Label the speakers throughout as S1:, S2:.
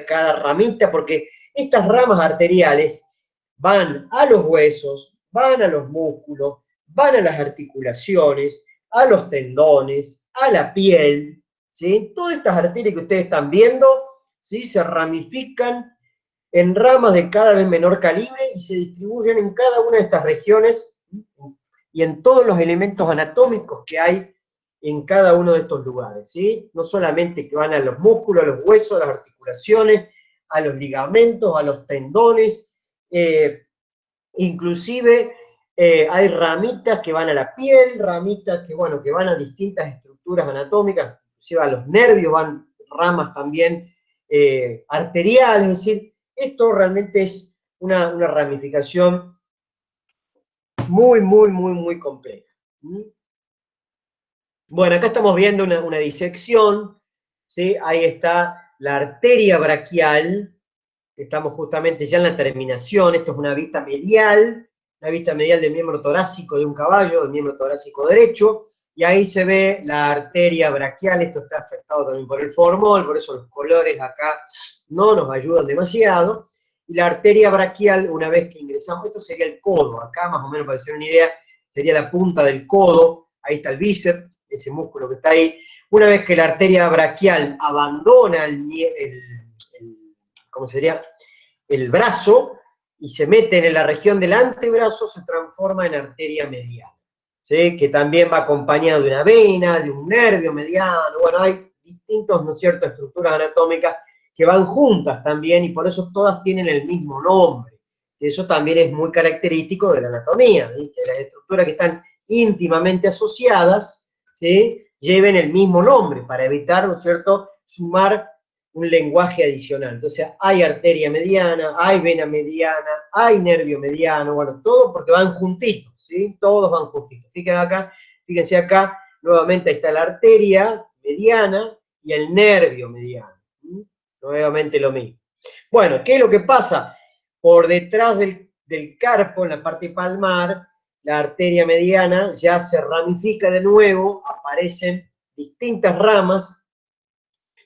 S1: cada ramita, porque estas ramas arteriales van a los huesos, van a los músculos, van a las articulaciones, a los tendones, a la piel, ¿sí? Todas estas arterias que ustedes están viendo, ¿sí? Se ramifican en ramas de cada vez menor calibre y se distribuyen en cada una de estas regiones y en todos los elementos anatómicos que hay en cada uno de estos lugares, ¿sí? No solamente que van a los músculos, a los huesos, a las articulaciones, a los ligamentos, a los tendones, inclusive hay ramitas que van a la piel, ramitas que, bueno, que van a distintas estructuras anatómicas, inclusive a los nervios van ramas también arteriales, es decir, esto realmente es una ramificación muy compleja. Bueno, acá estamos viendo una disección, ¿sí? Ahí está la arteria braquial, que estamos justamente ya en la terminación, esto es una vista medial del miembro torácico de un caballo, del miembro torácico derecho, y ahí se ve la arteria braquial, esto está afectado también por el formol, por eso los colores acá no nos ayudan demasiado, y la arteria braquial, una vez que ingresamos, esto sería el codo, acá más o menos para hacer una idea, sería la punta del codo, ahí está el bíceps, ese músculo que está ahí. Una vez que la arteria braquial abandona ¿cómo sería? El brazo y se mete en la región del antebrazo, se transforma en arteria mediana, ¿sí? Que también va acompañado de una vena, de un nervio mediano, bueno, hay distintos, ¿no es cierto?, estructuras anatómicas que van juntas también y por eso todas tienen el mismo nombre. Eso también es muy característico de la anatomía, ¿sí? Que las estructuras que están íntimamente asociadas, ¿sí?, lleven el mismo nombre para evitar, ¿no es cierto?, sumar un lenguaje adicional. Entonces hay arteria mediana, hay vena mediana, hay nervio mediano, bueno, todo porque van juntitos, ¿sí? Todos van juntitos. Fíjense acá, nuevamente ahí está la arteria mediana y el nervio mediano. ¿Sí? Nuevamente lo mismo. Bueno, ¿qué es lo que pasa? Por detrás del carpo, en la parte palmar, la arteria mediana ya se ramifica de nuevo, aparecen distintas ramas.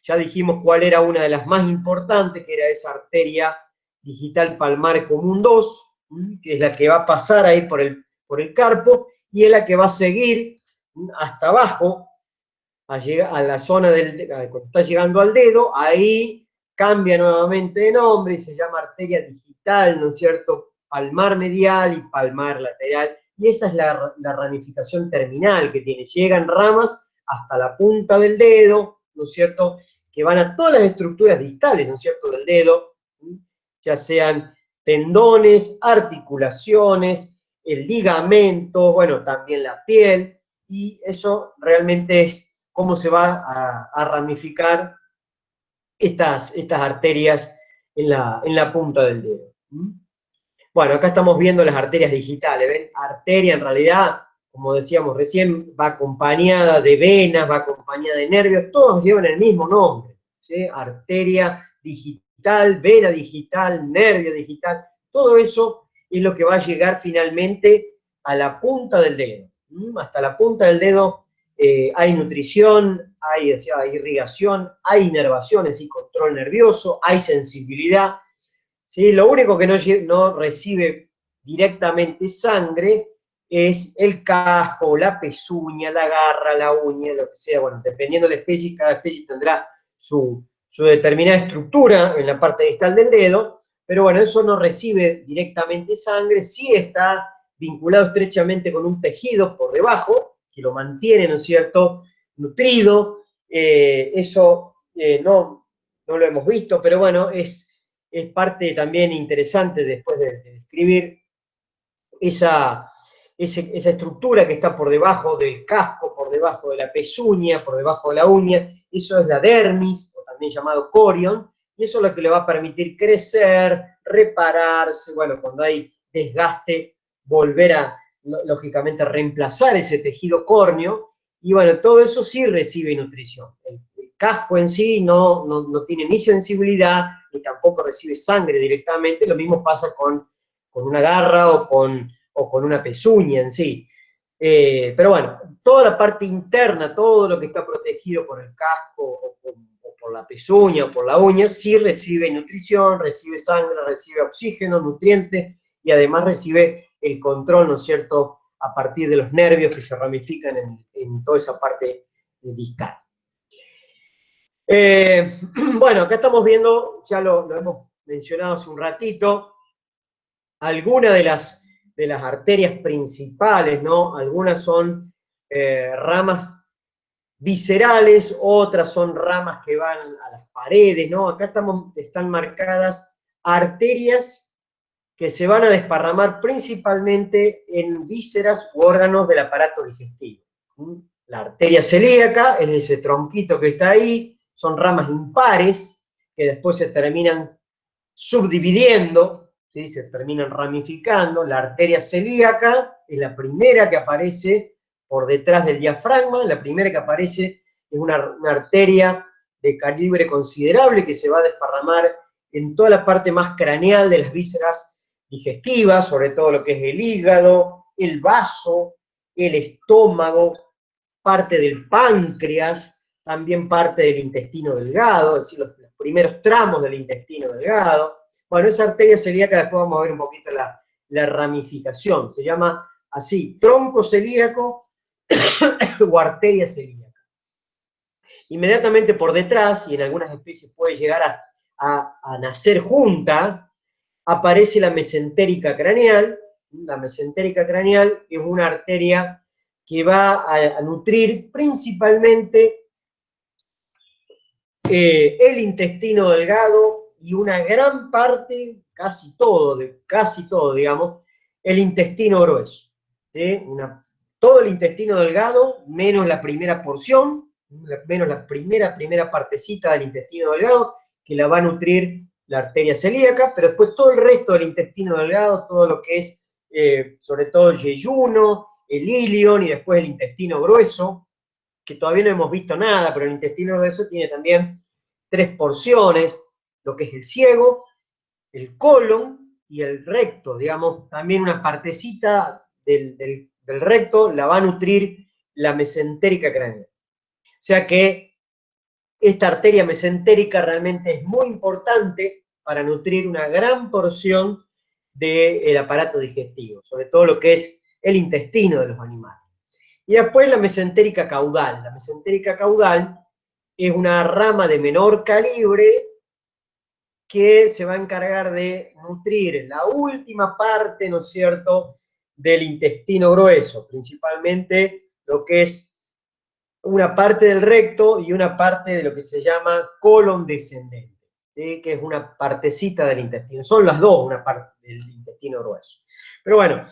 S1: Ya dijimos cuál era una de las más importantes, que era esa arteria digital palmar común 2, que es la que va a pasar ahí por el carpo, y es la que va a seguir hasta abajo, a la zona cuando está llegando al dedo, ahí cambia nuevamente de nombre y se llama arteria digital, ¿no es cierto? Palmar medial y palmar lateral, y esa es la ramificación terminal que tiene. Llegan ramas hasta la punta del dedo, ¿no es cierto?, que van a todas las estructuras distales, ¿no es cierto?, del dedo, ya sean tendones, articulaciones, el ligamento, bueno, también la piel, y eso realmente es cómo se va a ramificar estas arterias en la punta del dedo. Bueno, acá estamos viendo las arterias digitales, ¿ven? Arteria en realidad, como decíamos recién, va acompañada de venas, va acompañada de nervios, todos llevan el mismo nombre, ¿sí? Arteria digital, vena digital, nervio digital, todo eso es lo que va a llegar finalmente a la punta del dedo. Hasta la punta del dedo hay nutrición, hay irrigación, hay inervación, es decir, control nervioso, hay sensibilidad. ¿Sí? Lo único que no recibe directamente sangre es el casco, la pezuña, la garra, la uña, lo que sea. Bueno, dependiendo de la especie, cada especie tendrá su determinada estructura en la parte distal del dedo, pero bueno, eso no recibe directamente sangre, sí está vinculado estrechamente con un tejido por debajo, que lo mantiene, ¿no es cierto?, nutrido. Eso no lo hemos visto, pero bueno, es parte también interesante después de describir esa estructura que está por debajo del casco, por debajo de la pezuña, por debajo de la uña. Eso es la dermis, o también llamado corion, y eso es lo que le va a permitir crecer, repararse, bueno, cuando hay desgaste, volver a, lógicamente, reemplazar ese tejido córneo, y bueno, todo eso sí recibe nutrición. El casco en sí no tiene ni sensibilidad, ni tampoco recibe sangre directamente, lo mismo pasa con una garra o con una pezuña en sí. Pero bueno, toda la parte interna, todo lo que está protegido por el casco o por la pezuña o por la uña, sí recibe nutrición, recibe sangre, recibe oxígeno, nutrientes, y además recibe el control, ¿no es cierto?, a partir de los nervios que se ramifican en toda esa parte discal. Bueno, acá estamos viendo, ya lo hemos mencionado hace un ratito, algunas de las arterias principales, ¿no? Algunas son ramas viscerales, otras son ramas que van a las paredes, ¿no? Acá están marcadas arterias que se van a desparramar principalmente en vísceras u órganos del aparato digestivo. La arteria celíaca es ese tronquito que está ahí, son ramas impares que después se terminan subdividiendo, ¿sí? Se terminan ramificando. La arteria celíaca es la primera que aparece por detrás del diafragma, la primera que aparece es una arteria de calibre considerable que se va a desparramar en toda la parte más craneal de las vísceras digestivas, sobre todo lo que es el hígado, el vaso, el estómago, parte del páncreas, también parte del intestino delgado, es decir, los primeros tramos del intestino delgado. Bueno, esa arteria celíaca, después vamos a ver un poquito la ramificación, se llama así, tronco celíaco o arteria celíaca. Inmediatamente por detrás, y en algunas especies puede llegar a nacer junta, aparece la mesentérica craneal. La mesentérica craneal es una arteria que va a nutrir principalmente el intestino delgado y una gran parte, casi todo, digamos, el intestino grueso. ¿Sí? Todo el intestino delgado, menos la primera porción, menos la primera partecita del intestino delgado, que la va a nutrir la arteria celíaca, pero después todo el resto del intestino delgado, todo lo que es, sobre todo el yeyuno, el ilion y después el intestino grueso, que todavía no hemos visto nada, pero el intestino grueso tiene también 3 porciones, lo que es el ciego, el colon y el recto, digamos, también una partecita del recto la va a nutrir la mesentérica craneal. O sea que esta arteria mesentérica realmente es muy importante para nutrir una gran porción del aparato digestivo, sobre todo lo que es el intestino de los animales. Y después la mesentérica caudal. La mesentérica caudal es una rama de menor calibre que se va a encargar de nutrir la última parte, ¿no es cierto?, del intestino grueso, principalmente lo que es una parte del recto y una parte de lo que se llama colon descendente, ¿sí? Que es una partecita del intestino. Son las dos una parte del intestino grueso. Pero bueno,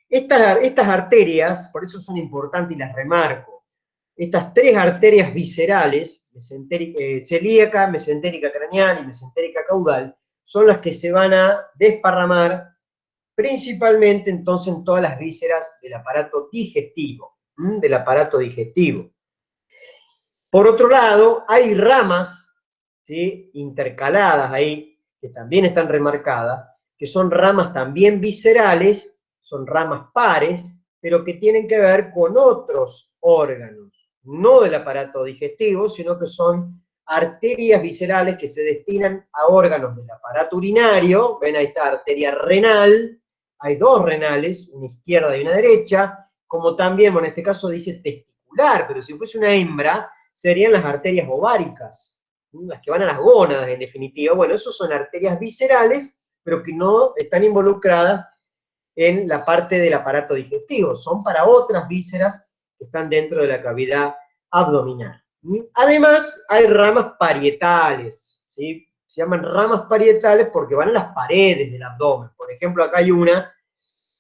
S1: estas arterias, por eso son importantes y las remarco, estas 3 arterias viscerales, celíaca, mesentérica craneal y mesentérica caudal, son las que se van a desparramar principalmente entonces en todas las vísceras del aparato digestivo, Por otro lado, hay ramas, ¿sí?, intercaladas ahí, que también están remarcadas, que son ramas también viscerales, son ramas pares, pero que tienen que ver con otros órganos, no del aparato digestivo, sino que son arterias viscerales que se destinan a órganos del aparato urinario. Ven, ahí está arteria renal, hay 2 renales, una izquierda y una derecha, como también, bueno, en este caso dice testicular, pero si fuese una hembra, serían las arterias ováricas, las que van a las gónadas, en definitiva. Bueno, esos son arterias viscerales, pero que no están involucradas en la parte del aparato digestivo, son para otras vísceras que están dentro de la cavidad abdominal. Además, hay ramas parietales, ¿sí? Se llaman ramas parietales porque van a las paredes del abdomen. Por ejemplo, acá hay una,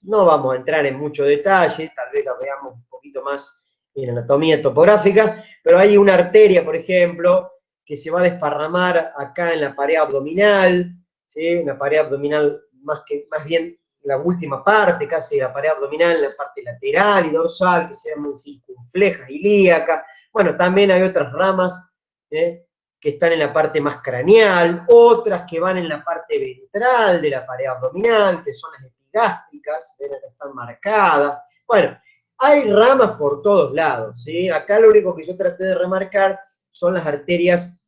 S1: no vamos a entrar en mucho detalle, tal vez la veamos un poquito más en anatomía topográfica, pero hay una arteria, por ejemplo, que se va a desparramar acá en la pared abdominal, ¿sí? Una pared abdominal más bien la última parte casi de la pared abdominal, la parte lateral y dorsal, que se llaman circunfleja ilíaca. Bueno, también hay otras ramas que están en la parte más craneal, otras que van en la parte ventral de la pared abdominal, que son las epigástricas, ven acá están marcadas. Bueno, hay ramas por todos lados, ¿sí? Acá lo único que yo traté de remarcar son las arterias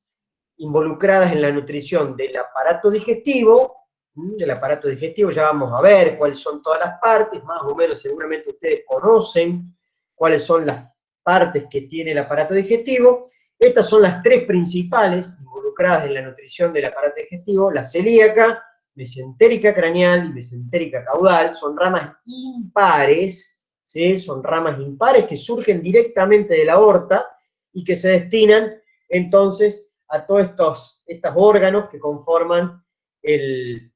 S1: involucradas en la nutrición del aparato digestivo. Ya vamos a ver cuáles son todas las partes, más o menos seguramente ustedes conocen cuáles son las partes que tiene el aparato digestivo. Estas son las tres principales involucradas en la nutrición del aparato digestivo: la celíaca, mesentérica craneal y mesentérica caudal. Son ramas impares, ¿sí? Son ramas impares que surgen directamente de la aorta y que se destinan entonces a todos estos órganos que conforman el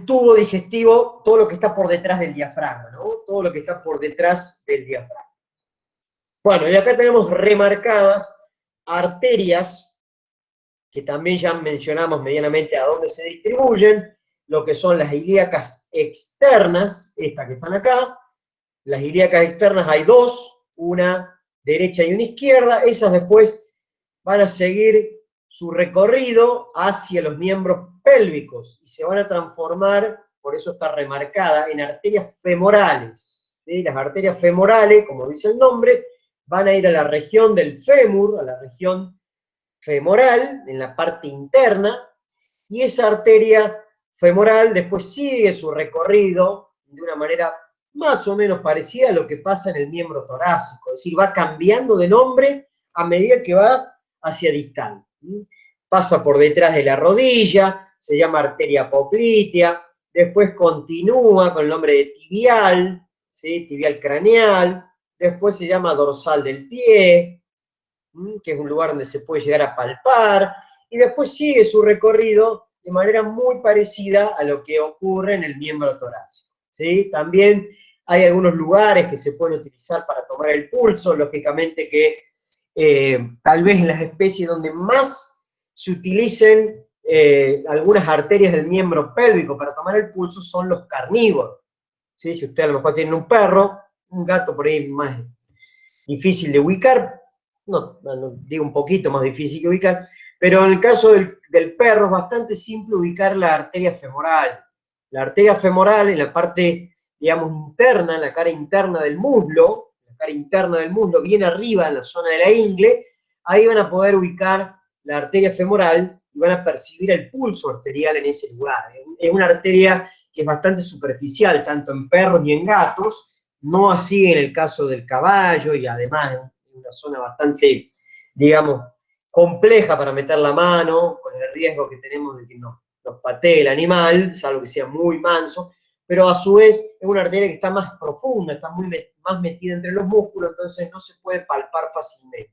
S1: tubo digestivo, todo lo que está por detrás del diafragma, ¿no? Todo lo que está por detrás del diafragma. Bueno, y acá tenemos remarcadas arterias, que también ya mencionamos medianamente a dónde se distribuyen, lo que son las ilíacas externas, estas que están acá. Las ilíacas externas hay dos, una derecha y una izquierda. Esas después van a seguir su recorrido hacia los miembros pélvicos y se van a transformar, por eso está remarcada, en arterias femorales. ¿Sí? Las arterias femorales, como dice el nombre, van a ir a la región del fémur, a la región femoral, en la parte interna, y esa arteria femoral después sigue su recorrido de una manera más o menos parecida a lo que pasa en el miembro torácico, es decir, va cambiando de nombre a medida que va hacia distal. Pasa por detrás de la rodilla, se llama arteria poplitea, después continúa con el nombre de tibial, ¿sí? Tibial craneal, después se llama dorsal del pie, que es un lugar donde se puede llegar a palpar, y después sigue su recorrido de manera muy parecida a lo que ocurre en el miembro torácico, ¿sí? También hay algunos lugares que se pueden utilizar para tomar el pulso, lógicamente que tal vez en las especies donde más se utilicen algunas arterias del miembro pélvico para tomar el pulso son los carnívoros, ¿sí? Si usted a lo mejor tiene un perro, un gato por ahí más difícil de ubicar, no, digo un poquito más difícil que ubicar, pero en el caso del perro es bastante simple ubicar la arteria femoral. La arteria femoral en la parte, digamos, interna, en la cara interna del muslo, bien arriba, en la zona de la ingle, ahí van a poder ubicar la arteria femoral y van a percibir el pulso arterial en ese lugar. Es una arteria que es bastante superficial, tanto en perros y en gatos, no así en el caso del caballo, y además es una zona bastante, digamos, compleja para meter la mano, con el riesgo que tenemos de que nos patee el animal, salvo que sea muy manso, pero a su vez es una arteria que está más profunda, está más metida entre los músculos, entonces no se puede palpar fácilmente.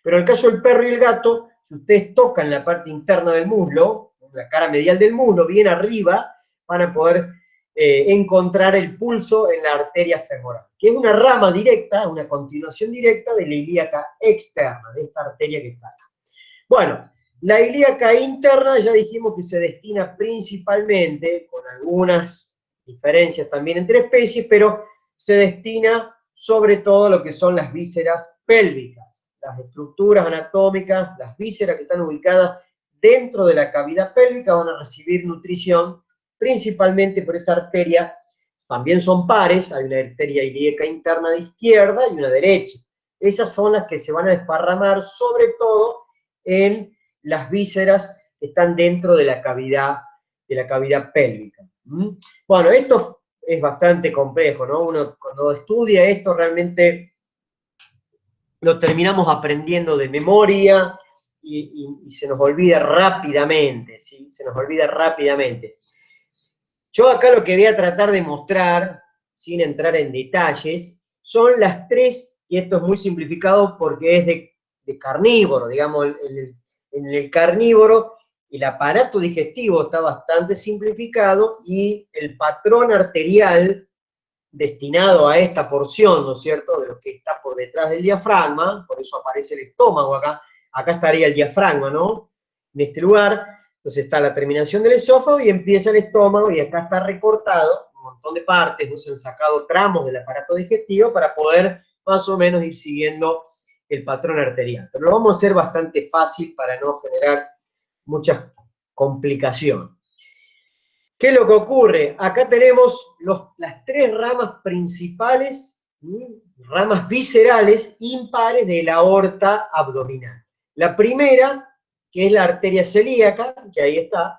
S1: Pero en el caso del perro y el gato, si ustedes tocan la parte interna del muslo, la cara medial del muslo, bien arriba, van a poder encontrar el pulso en la arteria femoral, que es una rama directa, una continuación directa de la ilíaca externa, de esta arteria que está acá. Bueno, la ilíaca interna ya dijimos que se destina principalmente, con algunas diferencias también entre especies, pero se destina sobre todo a lo que son las vísceras pélvicas, las estructuras anatómicas, las vísceras que están ubicadas dentro de la cavidad pélvica van a recibir nutrición principalmente por esa arteria. También son pares, hay una arteria ilíaca interna de izquierda y una derecha. Esas son las que se van a desparramar sobre todo en las vísceras que están dentro de la cavidad pélvica. Bueno, esto es bastante complejo, ¿no? Uno cuando estudia esto realmente lo terminamos aprendiendo de memoria y se nos olvida rápidamente, ¿sí? Se nos olvida rápidamente. Yo acá lo que voy a tratar de mostrar, sin entrar en detalles, son las tres, y esto es muy simplificado porque es de carnívoro, digamos, en el carnívoro el aparato digestivo está bastante simplificado y el patrón arterial destinado a esta porción, ¿no es cierto?, de lo que está por detrás del diafragma, por eso aparece el estómago acá, acá estaría el diafragma, ¿no?, en este lugar. Entonces está la terminación del esófago y empieza el estómago y acá está recortado un montón de partes, ¿no? Se han sacado tramos del aparato digestivo para poder más o menos ir siguiendo el patrón arterial. Pero lo vamos a hacer bastante fácil para no generar muchas complicaciones. ¿Qué es lo que ocurre? Acá tenemos las tres ramas principales, ramas viscerales impares de la aorta abdominal. La primera que es la arteria celíaca, que ahí está.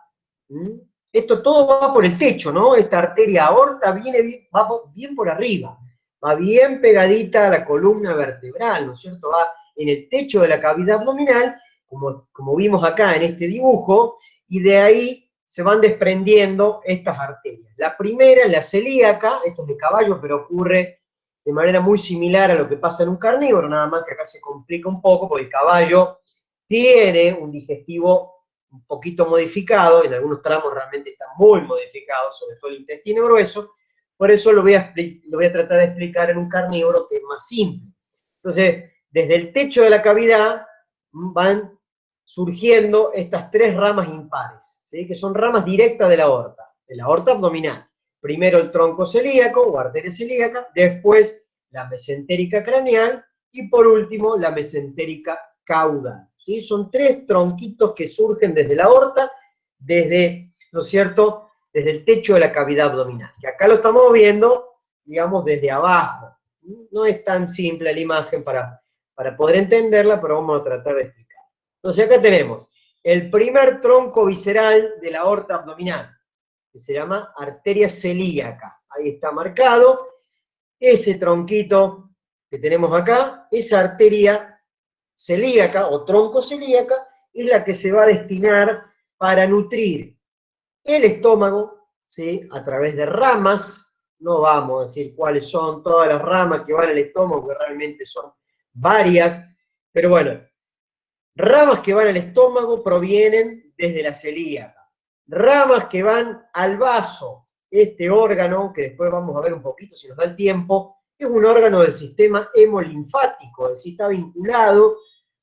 S1: Esto todo va por el techo, ¿no? Esta arteria aorta va bien por arriba, va bien pegadita a la columna vertebral, ¿no es cierto? Va en el techo de la cavidad abdominal, como vimos acá en este dibujo, y de ahí se van desprendiendo estas arterias. La primera, la celíaca, esto es de caballo, pero ocurre de manera muy similar a lo que pasa en un carnívoro, nada más que acá se complica un poco, porque el caballo tiene un digestivo un poquito modificado, en algunos tramos realmente está muy modificado, sobre todo el intestino grueso, por eso lo voy a tratar de explicar en un carnívoro que es más simple. Entonces, desde el techo de la cavidad van surgiendo estas tres ramas impares, ¿sí? Que son ramas directas de la aorta abdominal. Primero el tronco celíaco o arteria celíaca, después la mesentérica craneal y por último la mesentérica caudal. ¿Sí? Son tres tronquitos que surgen desde la aorta, ¿no es cierto?, desde el techo de la cavidad abdominal. Que acá lo estamos viendo, digamos, desde abajo. No es tan simple la imagen para poder entenderla, pero vamos a tratar de explicar. Entonces acá tenemos el primer tronco visceral de la aorta abdominal, que se llama arteria celíaca. Ahí está marcado. Ese tronquito que tenemos acá, esa arteria celíaca o tronco celíaca, es la que se va a destinar para nutrir el estómago, ¿sí? A través de ramas, no vamos a decir cuáles son todas las ramas que van al estómago, que realmente son varias, pero bueno, ramas que van al estómago provienen desde la celíaca. Ramas que van al vaso, este órgano, que después vamos a ver un poquito si nos da el tiempo, es un órgano del sistema hemolinfático, es decir, está vinculado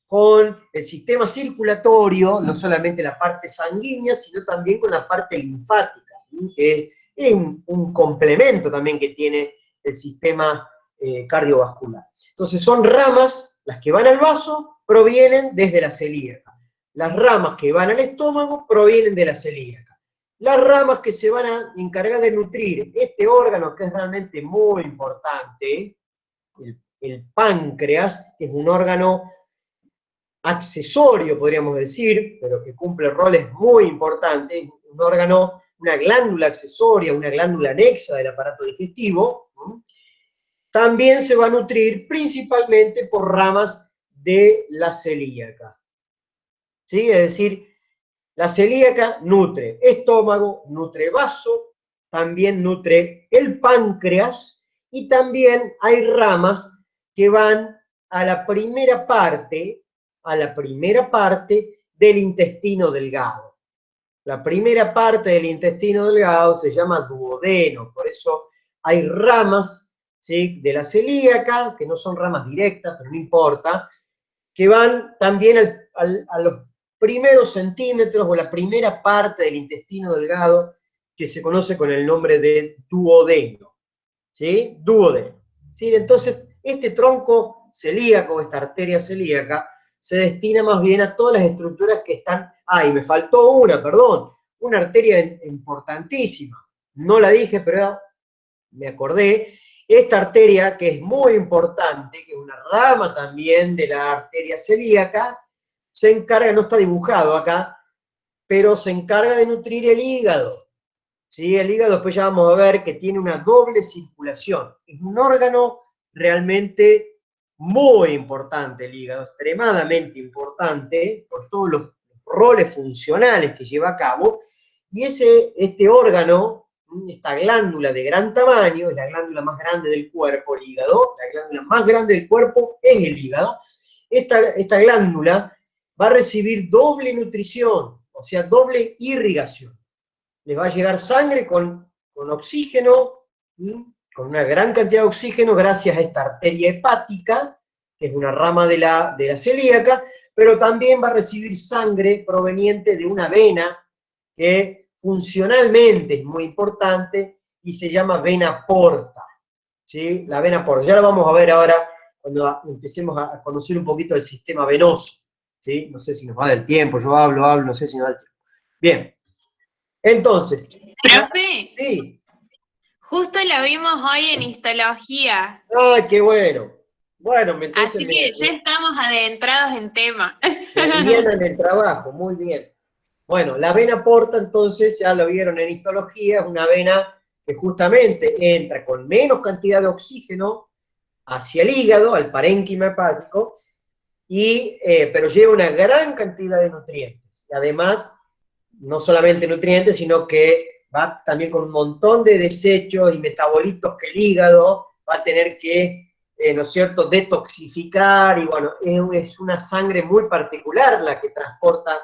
S1: con el sistema circulatorio, no solamente la parte sanguínea, sino también con la parte linfática, que es un complemento también que tiene el sistema cardiovascular. Entonces son ramas, las que van al vaso provienen desde la celíaca. Las ramas que van al estómago provienen de la celíaca. Las ramas que se van a encargar de nutrir este órgano, que es realmente muy importante, el páncreas, que es un órgano accesorio, podríamos decir, pero que cumple roles muy importantes, un órgano, una glándula accesoria, una glándula anexa del aparato digestivo, también se va a nutrir principalmente por ramas de la celíaca. ¿Sí? Es decir, la celíaca nutre estómago, nutre vaso, también nutre el páncreas y también hay ramas que van a la primera parte del intestino delgado. La primera parte del intestino delgado se llama duodeno, por eso hay ramas, ¿sí?, de la celíaca, que no son ramas directas, pero no importa, que van también a los primeros centímetros o la primera parte del intestino delgado, que se conoce con el nombre de duodeno. ¿Sí? Duodeno. ¿Sí? Entonces, este tronco celíaco, esta arteria celíaca, se destina más bien a todas las estructuras que están... y me faltó una arteria importantísima. No la dije, pero me acordé. Esta arteria, que es muy importante, que es una rama también de la arteria celíaca, se encarga, no está dibujado acá, pero se encarga de nutrir el hígado. ¿Sí? El hígado, después ya vamos a ver que tiene una doble circulación. Es un órgano realmente muy importante el hígado, extremadamente importante, por todos los roles funcionales que lleva a cabo, y este órgano, esta glándula de gran tamaño, es la glándula más grande del cuerpo, el hígado, la glándula más grande del cuerpo es el hígado. Esta glándula va a recibir doble nutrición, o sea, doble irrigación. Les va a llegar sangre con oxígeno, con una gran cantidad de oxígeno gracias a esta arteria hepática, que es una rama de la celíaca, pero también va a recibir sangre proveniente de una vena que funcionalmente es muy importante y se llama vena porta. ¿Sí? La vena porta. Ya la vamos a ver ahora cuando empecemos a conocer un poquito el sistema venoso. ¿Sí? No sé si nos va a dar el tiempo, yo hablo, no sé si nos da el tiempo. Bien. Entonces,
S2: profe,
S1: sí.
S2: justo lo vimos hoy en histología.
S1: ¡Ay, qué bueno! Bueno, entonces
S2: Así que ya estamos adentrados en tema.
S1: me alivianan el trabajo, muy bien. Bueno, la vena porta, entonces, ya lo vieron en histología, es una vena que justamente entra con menos cantidad de oxígeno hacia el hígado, al parénquima hepático, pero lleva una gran cantidad de nutrientes. Y además, no solamente nutrientes, sino que va también con un montón de desechos y metabolitos que el hígado va a tener que, ¿no es cierto?, detoxificar, y bueno, es una sangre muy particular la que transporta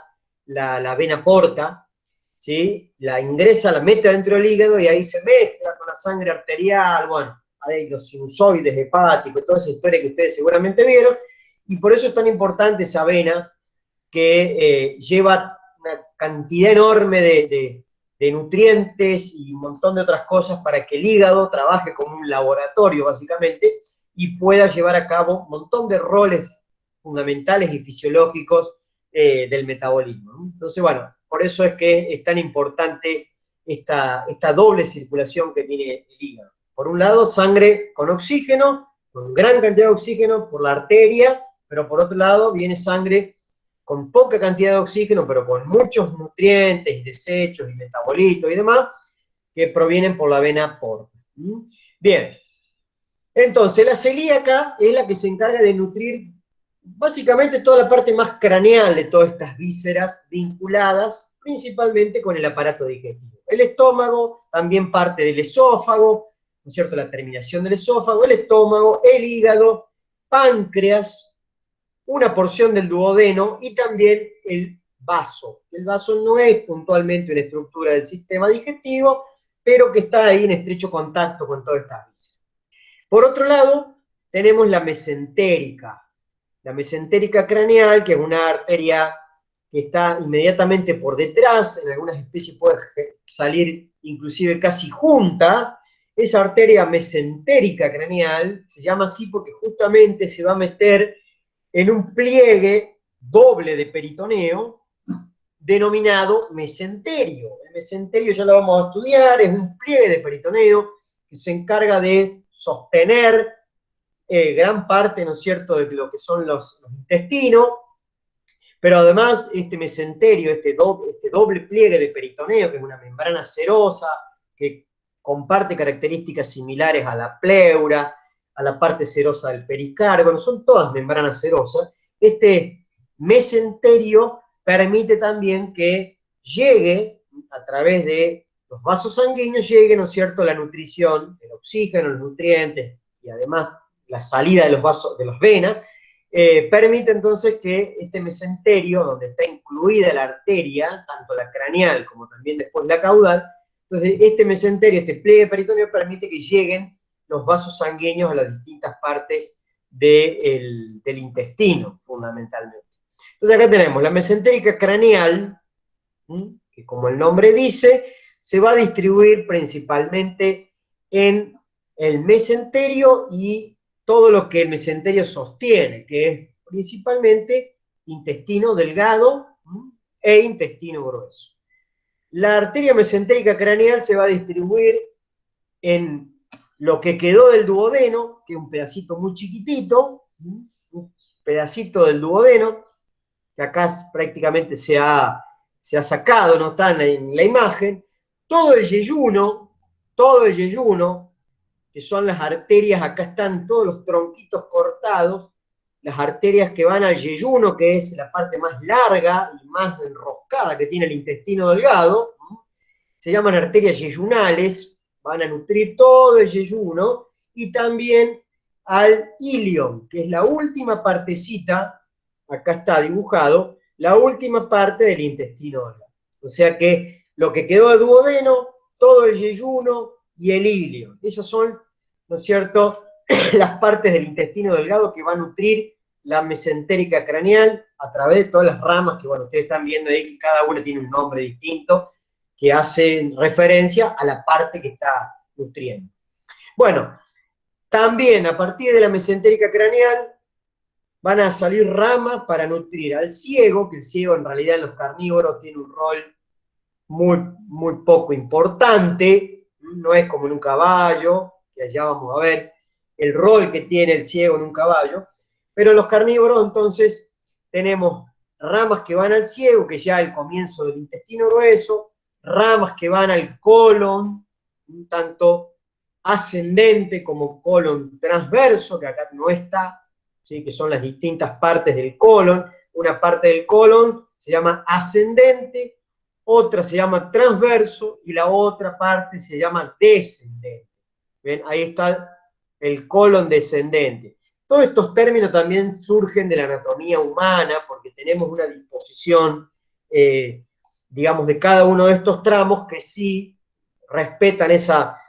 S1: la vena porta, ¿sí? La ingresa, la mete dentro del hígado y ahí se mezcla con la sangre arterial, bueno, hay los sinusoides hepáticos, toda esa historia que ustedes seguramente vieron, y por eso es tan importante esa vena que lleva una cantidad enorme de nutrientes y un montón de otras cosas para que el hígado trabaje como un laboratorio, básicamente, y pueda llevar a cabo un montón de roles fundamentales y fisiológicos del metabolismo, ¿no? Entonces, bueno, por eso es que es tan importante esta doble circulación que tiene el hígado. Por un lado, sangre con oxígeno, con gran cantidad de oxígeno por la arteria, pero por otro lado viene sangre con poca cantidad de oxígeno, pero con muchos nutrientes y desechos y metabolitos y demás, que provienen por la vena porta. Bien, entonces la celíaca es la que se encarga de nutrir básicamente toda la parte más craneal de todas estas vísceras vinculadas principalmente con el aparato digestivo. El estómago, también parte del esófago, ¿no es cierto? La terminación del esófago, el estómago, el hígado, páncreas, una porción del duodeno y también el vaso. El vaso no es puntualmente una estructura del sistema digestivo, pero que está ahí en estrecho contacto con toda esta víscera. Por otro lado, tenemos la mesentérica craneal, que es una arteria que está inmediatamente por detrás, en algunas especies puede salir inclusive casi junta. Esa arteria mesentérica craneal se llama así porque justamente se va a meter en un pliegue doble de peritoneo denominado mesenterio. El mesenterio ya lo vamos a estudiar, es un pliegue de peritoneo que se encarga de sostener gran parte, ¿no es cierto?, de lo que son los intestinos, pero además este mesenterio, este doble pliegue de peritoneo, que es una membrana serosa, que comparte características similares a la pleura, a la parte serosa del pericardio, bueno, son todas membranas serosas. Este mesenterio permite también que llegue, a través de los vasos sanguíneos, llegue, ¿no es cierto?, la nutrición, el oxígeno, los nutrientes, y además la salida de los vasos, de las venas, permite entonces que este mesenterio, donde está incluida la arteria, tanto la craneal como también después la caudal, entonces este mesenterio, este pliegue peritoneo, permite que lleguen los vasos sanguíneos a las distintas partes del intestino, fundamentalmente. Entonces acá tenemos la mesentérica craneal, que como el nombre dice, se va a distribuir principalmente en el mesenterio y todo lo que el mesenterio sostiene, que es principalmente intestino delgado e intestino grueso. La arteria mesentérica craneal se va a distribuir en lo que quedó del duodeno, que es un pedacito muy chiquitito, un pedacito del duodeno, que acá prácticamente se ha sacado, no está en la imagen, todo el yeyuno, que son las arterias, acá están todos los tronquitos cortados, las arterias que van al yeyuno, que es la parte más larga y más enroscada que tiene el intestino delgado, se llaman arterias yeyunales, van a nutrir todo el yeyuno, y también al ilion, que es la última partecita, acá está dibujado, la última parte del intestino delgado. O sea que lo que quedó de duodeno, todo el yeyuno y el ilion. Esas son, ¿no es cierto?, las partes del intestino delgado que va a nutrir la mesentérica craneal a través de todas las ramas que, bueno, ustedes están viendo ahí que cada una tiene un nombre distinto que hace referencia a la parte que está nutriendo. Bueno, también a partir de la mesentérica craneal van a salir ramas para nutrir al ciego, que el ciego en realidad en los carnívoros tiene un rol muy, muy poco importante, no es como en un caballo, que allá vamos a ver, el rol que tiene el ciego en un caballo, pero los carnívoros entonces tenemos ramas que van al ciego, que ya es el comienzo del intestino grueso, ramas que van al colon, tanto ascendente como colon transverso, que acá no está, ¿sí? Que son las distintas partes del colon. Una parte del colon se llama ascendente, otra se llama transverso y la otra parte se llama descendente. ¿Ven? Ahí está el colon descendente. Todos estos términos también surgen de la anatomía humana, porque tenemos una disposición, digamos, de cada uno de estos tramos que sí respetan esa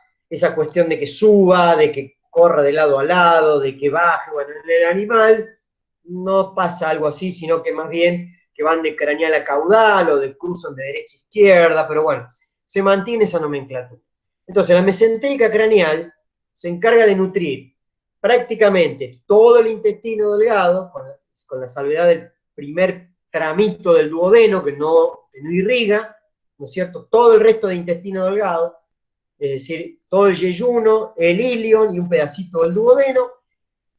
S1: cuestión de que suba, de que corra de lado a lado, de que baje. Bueno, en el animal no pasa algo así, sino que más bien que van de craneal a caudal o de cruzan de derecha a izquierda, pero bueno, se mantiene esa nomenclatura. Entonces, la mesentérica craneal se encarga de nutrir prácticamente todo el intestino delgado, con la salvedad del primer tramito del duodeno, que no irriga, ¿no es cierto?, todo el resto de intestino delgado, es decir, todo el yeyuno, el ilion y un pedacito del duodeno,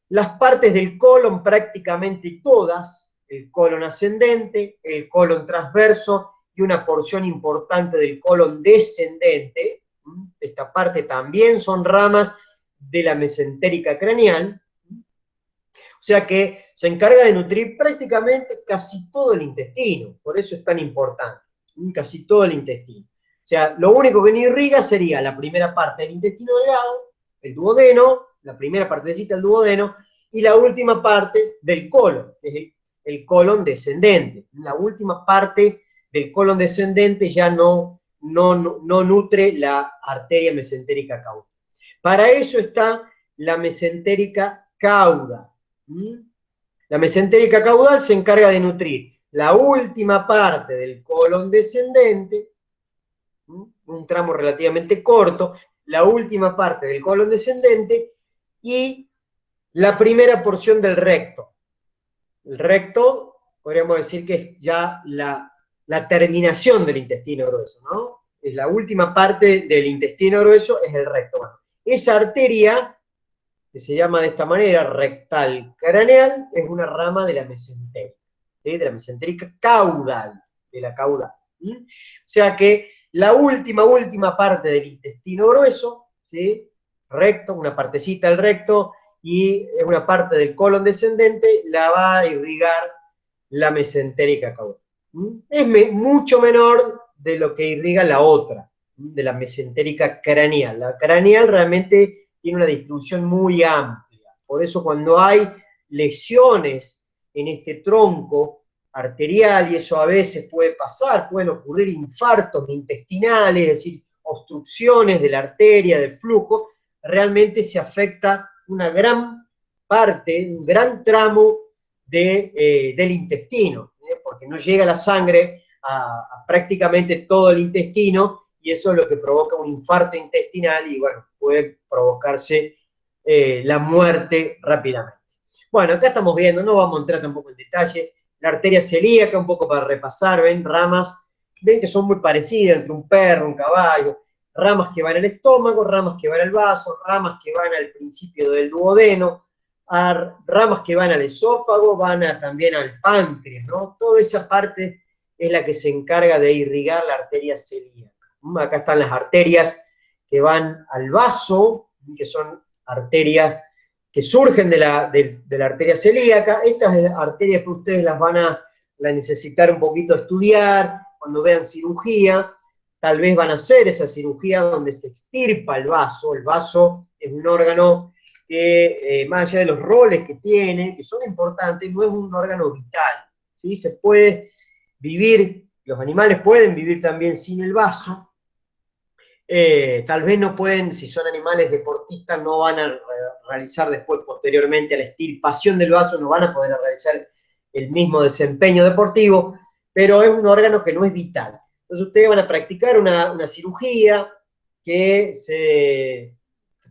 S1: las partes del colon prácticamente todas, el colon ascendente, el colon transverso y una porción importante del colon descendente. Esta parte también son ramas de la mesentérica craneal. O sea que se encarga de nutrir prácticamente casi todo el intestino, por eso es tan importante, casi todo el intestino. O sea, lo único que no irriga sería la primera parte del intestino delgado, el duodeno, la primera partecita del duodeno, y la última parte del colon, que es el colon descendente. La última parte del colon descendente ya no nutre la arteria mesentérica caudal. Para eso está la mesentérica cauda. La mesentérica caudal se encarga de nutrir la última parte del colon descendente, un tramo relativamente corto, la última parte del colon descendente y la primera porción del recto. El recto, podríamos decir que es ya la terminación del intestino grueso, ¿no? Es la última parte del intestino grueso, es el recto. Bueno, esa arteria, que se llama de esta manera, rectal craneal, es una rama de la mesentérica, ¿sí? De la mesentérica caudal, de la caudal. ¿Sí? O sea que la última parte del intestino grueso, ¿sí? Recto, una partecita del recto, y una parte del colon descendente, la va a irrigar la mesentérica caudal. Es mucho menor de lo que irriga la otra, de la mesentérica craneal. La craneal realmente tiene una distribución muy amplia. Por eso cuando hay lesiones en este tronco arterial, y eso a veces puede pasar, pueden ocurrir infartos intestinales, es decir, obstrucciones de la arteria, del flujo, realmente se afecta una gran parte, un gran tramo del intestino, porque no llega la sangre a prácticamente todo el intestino, y eso es lo que provoca un infarto intestinal y, bueno, puede provocarse la muerte rápidamente. Bueno, acá estamos viendo, no vamos a entrar tampoco en detalle, la arteria celíaca, un poco para repasar, ven ramas, ven que son muy parecidas entre un perro, un caballo, ramas que van al estómago, ramas que van al vaso, ramas que van al principio del duodeno, ramas que van al esófago, también al páncreas, ¿no? Toda esa parte es la que se encarga de irrigar la arteria celíaca. Acá están las arterias que van al vaso, que son arterias que surgen de la arteria celíaca. Estas arterias que ustedes las van a necesitar un poquito estudiar cuando vean cirugía. Tal vez van a hacer esa cirugía donde se extirpa el vaso. El vaso es un órgano que, más allá de los roles que tiene, que son importantes, no es un órgano vital, ¿sí? Se puede vivir, los animales pueden vivir también sin el vaso. Tal vez no pueden, si son animales deportistas, no van a realizar después, posteriormente a la extirpación del vaso, no van a poder realizar el mismo desempeño deportivo, pero es un órgano que no es vital. Entonces ustedes van a practicar una cirugía que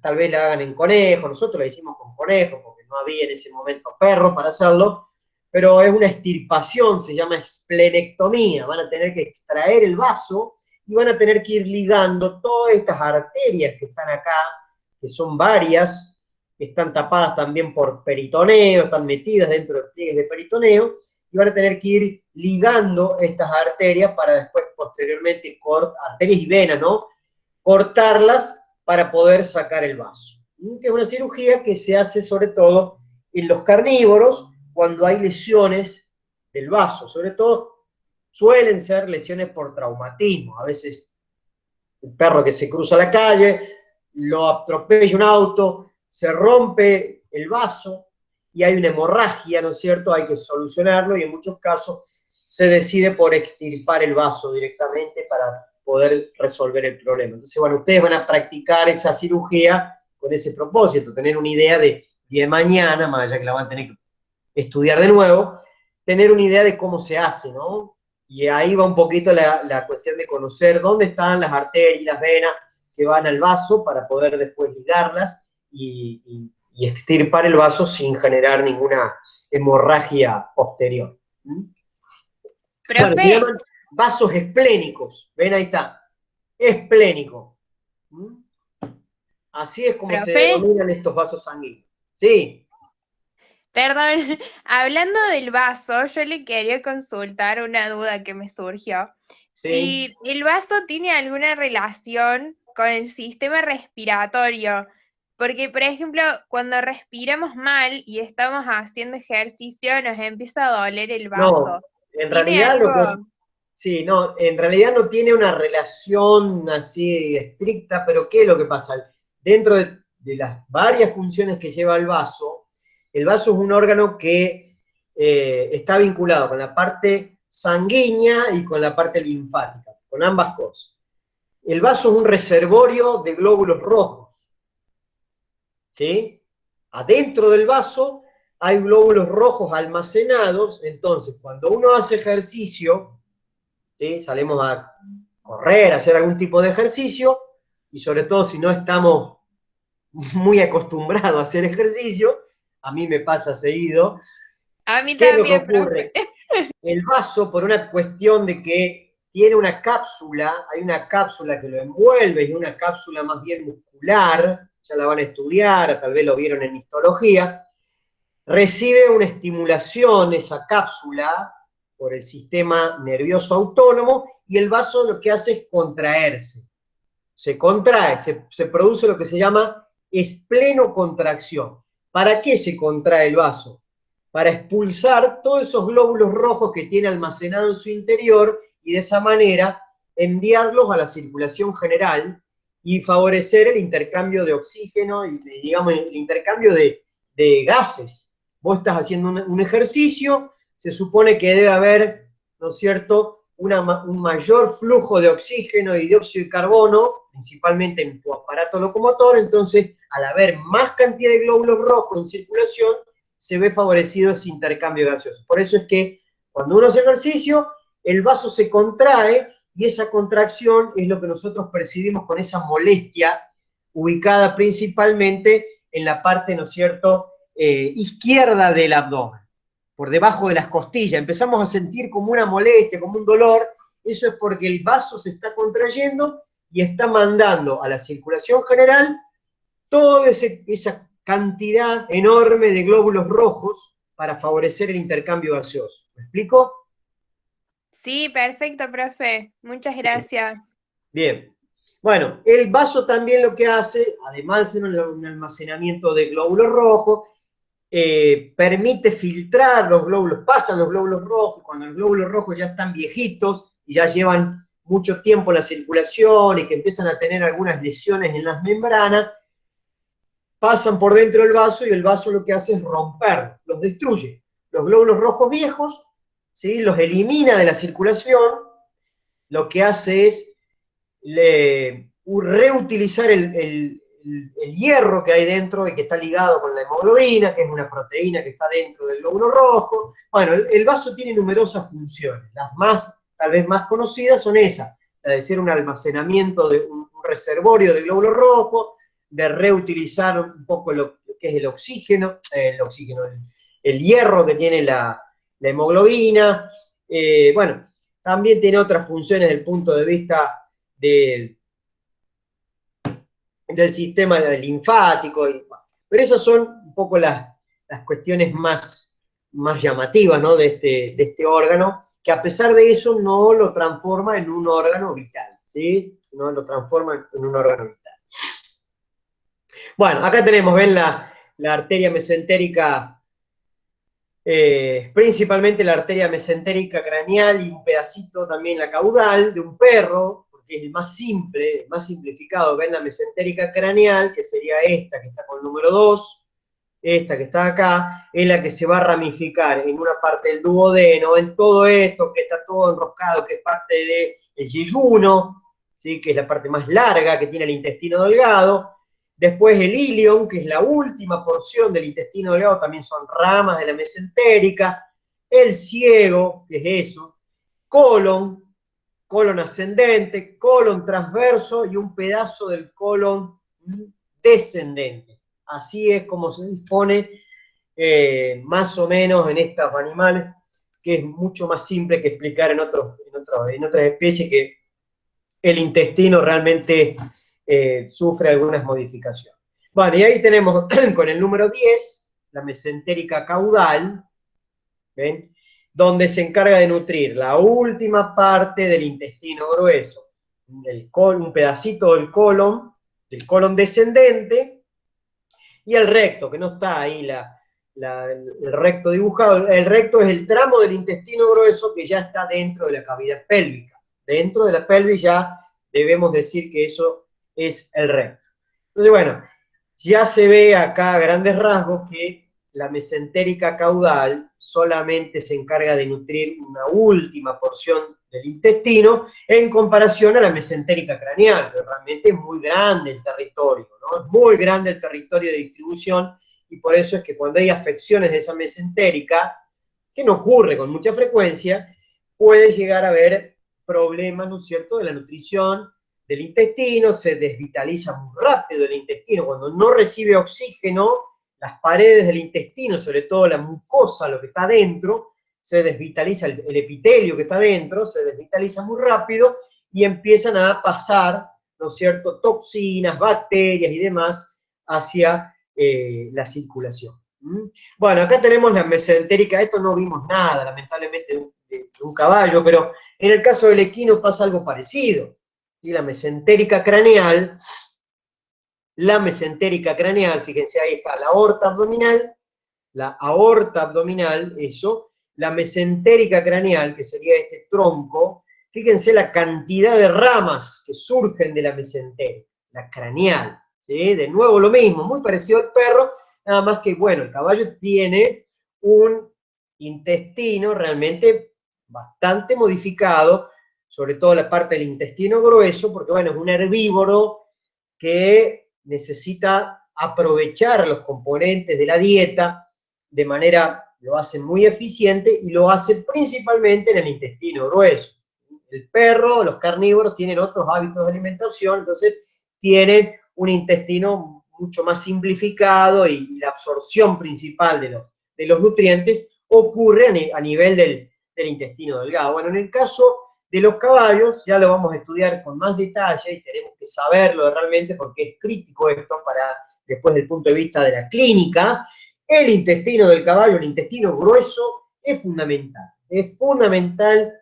S1: tal vez la hagan en conejo, nosotros la hicimos con conejos, porque no había en ese momento perros para hacerlo, pero es una extirpación, se llama esplenectomía, van a tener que extraer el vaso y van a tener que ir ligando todas estas arterias que están acá, que son varias, están tapadas también por peritoneo, están metidas dentro de pliegues de peritoneo, y van a tener que ir ligando estas arterias para después, posteriormente, arterias y venas, ¿no? Cortarlas para poder sacar el vaso. Que es una cirugía que se hace sobre todo en los carnívoros cuando hay lesiones del vaso, sobre todo suelen ser lesiones por traumatismo, a veces el perro que se cruza la calle, lo atropella un auto, se rompe el vaso y hay una hemorragia, ¿no es cierto? Hay que solucionarlo y en muchos casos se decide por extirpar el vaso directamente para poder resolver el problema. Entonces, bueno, ustedes van a practicar esa cirugía con ese propósito, tener una idea de mañana, más allá que la van a tener que estudiar de nuevo, tener una idea de cómo se hace, ¿no? Y ahí va un poquito la cuestión de conocer dónde están las arterias y las venas que van al vaso para poder después ligarlas y extirpar el vaso sin generar ninguna hemorragia posterior. Bueno, se
S2: Profe,
S1: llaman vasos esplénicos. Ven, ahí está. Esplénico. Así es como se
S2: profe,
S1: denominan estos vasos sanguíneos. Sí,
S3: Perdón, hablando del vaso, yo le quería consultar una duda que me surgió.
S1: sí.
S3: Si el vaso tiene alguna relación con el sistema respiratorio, porque por ejemplo, cuando respiramos mal y estamos haciendo ejercicio, nos empieza a doler el vaso.
S1: No, en
S3: ¿Tiene
S1: realidad
S3: algo?
S1: sí, no, en realidad no tiene una relación así estricta, pero ¿qué es lo que pasa? Dentro de las varias funciones que lleva el vaso es un órgano que está vinculado con la parte sanguínea y con la parte linfática, con ambas cosas. El vaso es un reservorio de glóbulos rojos, ¿sí? Adentro del vaso hay glóbulos rojos almacenados, entonces cuando uno hace ejercicio, ¿sí? Salimos a correr, a hacer algún tipo de ejercicio, y sobre todo si no estamos muy acostumbrados a hacer ejercicio, a mí me pasa seguido,
S3: A mí
S1: ¿qué es lo que
S3: también, profe.
S1: ocurre? El vaso, por una cuestión de que tiene una cápsula, hay una cápsula que lo envuelve, y una cápsula más bien muscular, ya la van a estudiar, tal vez lo vieron en histología, recibe una estimulación, esa cápsula, por el sistema nervioso autónomo, y el vaso lo que hace es contraerse. Se contrae, se produce lo que se llama esplenocontracción. ¿Para qué se contrae el vaso? Para expulsar todos esos glóbulos rojos que tiene almacenado en su interior y de esa manera enviarlos a la circulación general y favorecer el intercambio de oxígeno y, digamos, el intercambio de gases. Vos estás haciendo un ejercicio, se supone que debe haber, ¿no es cierto?, un mayor flujo de oxígeno y dióxido de carbono, principalmente en tu aparato locomotor, entonces al haber más cantidad de glóbulos rojos en circulación, se ve favorecido ese intercambio gaseoso. Por eso es que cuando uno hace ejercicio, el vaso se contrae y esa contracción es lo que nosotros percibimos con esa molestia ubicada principalmente en la parte, ¿no es cierto?, izquierda del abdomen, por debajo de las costillas. Empezamos a sentir como una molestia, como un dolor. Eso es porque el vaso se está contrayendo y está mandando a la circulación general toda esa cantidad enorme de glóbulos rojos para favorecer el intercambio gaseoso. ¿Me explico?
S3: Sí, perfecto, profe. Muchas gracias.
S1: Bien. Bueno, el vaso también lo que hace, además de un almacenamiento de glóbulos rojos, permite filtrar los glóbulos, pasan los glóbulos rojos, cuando los glóbulos rojos ya están viejitos y ya llevan mucho tiempo en la circulación y que empiezan a tener algunas lesiones en las membranas, pasan por dentro del vaso y el vaso lo que hace es romper, los destruye. Los glóbulos rojos viejos, ¿sí?, los elimina de la circulación, lo que hace es reutilizar el hierro que hay dentro y que está ligado con la hemoglobina, que es una proteína que está dentro del glóbulo rojo. Bueno, el vaso tiene numerosas funciones. Las tal vez más conocidas son esas, la de ser un almacenamiento, de un reservorio de glóbulo rojo, de reutilizar un poco lo que es el oxígeno, el hierro que tiene la hemoglobina. Bueno, también tiene otras funciones desde el punto de vista del sistema linfático. Pero esas son un poco las cuestiones más llamativas, ¿no? de este órgano, que a pesar de eso no lo transforma en un órgano vital, ¿sí? No lo transforma en un órgano vital. Bueno, acá tenemos, ven la arteria mesentérica, principalmente la arteria mesentérica craneal y un pedacito también la caudal de un perro, porque es el más simple, más simplificado. Ven la mesentérica craneal, que sería esta que está con el número 2, esta que está acá, es la que se va a ramificar en una parte del duodeno, en todo esto que está todo enroscado, que es parte del yeyuno, ¿sí? Que es la parte más larga que tiene el intestino delgado. Después el ilion, que es la última porción del intestino delgado, también son ramas de la mesentérica. El ciego, que es eso. Colon, colon ascendente, colon transverso y un pedazo del colon descendente. Así es como se dispone más o menos en estos animales, que es mucho más simple que explicar en otras especies, que el intestino realmente sufre algunas modificaciones. Bueno, y ahí tenemos con el número 10, la mesentérica caudal, ¿ven? Donde se encarga de nutrir la última parte del intestino grueso, un pedacito del colon descendente, y el recto, que no está ahí el recto dibujado. El recto es el tramo del intestino grueso que ya está dentro de la cavidad pélvica. Dentro de la pelvis ya debemos decir que eso es el recto. Entonces, bueno, ya se ve acá a grandes rasgos que la mesentérica caudal solamente se encarga de nutrir una última porción del intestino en comparación a la mesentérica craneal, que realmente es muy grande el territorio, ¿no? Es muy grande el territorio de distribución, y por eso es que cuando hay afecciones de esa mesentérica, que no ocurre con mucha frecuencia, puede llegar a haber problemas, ¿no es cierto?, de la nutrición del intestino. Se desvitaliza muy rápido el intestino. Cuando no recibe oxígeno, las paredes del intestino, sobre todo la mucosa, lo que está dentro, se desvitaliza, el epitelio que está dentro, se desvitaliza muy rápido y empiezan a pasar, ¿no es cierto?, toxinas, bacterias y demás hacia la circulación. Bueno, acá tenemos la mesentérica. Esto no vimos nada, lamentablemente, de un caballo, pero en el caso del equino pasa algo parecido. Y la mesentérica craneal, fíjense, ahí está la aorta abdominal, eso, la mesentérica craneal, que sería este tronco. Fíjense la cantidad de ramas que surgen de la mesentérica, la craneal, ¿sí? De nuevo lo mismo, muy parecido al perro, nada más que, bueno, el caballo tiene un intestino realmente bastante modificado, sobre todo la parte del intestino grueso, porque, bueno, es un herbívoro que necesita aprovechar los componentes de la dieta de manera, lo hace muy eficiente, y lo hace principalmente en el intestino grueso. El perro, los carnívoros, tienen otros hábitos de alimentación, entonces tienen un intestino mucho más simplificado, y la absorción principal de los nutrientes ocurre a nivel del intestino delgado. Bueno, en el caso de los caballos, ya lo vamos a estudiar con más detalle y tenemos que saberlo realmente, porque es crítico esto después del punto de vista de la clínica. El intestino del caballo, el intestino grueso, es fundamental. Es fundamental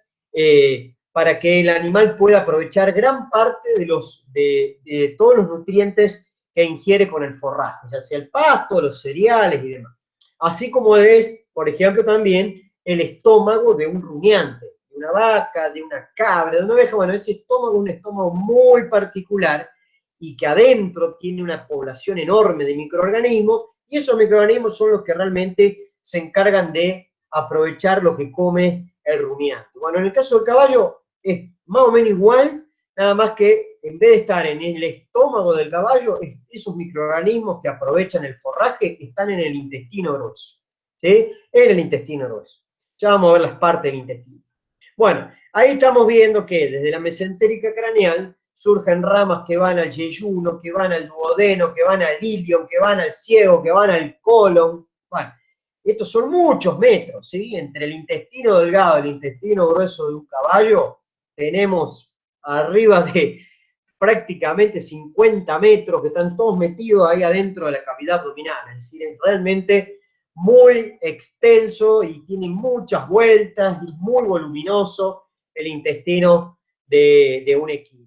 S1: para que el animal pueda aprovechar gran parte de todos los nutrientes que ingiere con el forraje, ya sea el pasto, los cereales y demás. Así como es, por ejemplo, también el estómago de un rumiante, de una vaca, de una cabra, de una oveja. Bueno, ese estómago es un estómago muy particular, y que adentro tiene una población enorme de microorganismos, y esos microorganismos son los que realmente se encargan de aprovechar lo que come el rumiante. Bueno, en el caso del caballo es más o menos igual, nada más que en vez de estar en el estómago del caballo, esos microorganismos que aprovechan el forraje están en el intestino grueso, ¿sí? En el intestino grueso. Ya vamos a ver las partes del intestino. Bueno, ahí estamos viendo que desde la mesentérica craneal surgen ramas que van al yeyuno, que van al duodeno, que van al ilion, que van al ciego, que van al colon. Bueno, estos son muchos metros, ¿sí? Entre el intestino delgado y el intestino grueso de un caballo tenemos arriba de prácticamente 50 metros, que están todos metidos ahí adentro de la cavidad abdominal. Es decir, es realmente muy extenso y tiene muchas vueltas y muy voluminoso el intestino de un equino.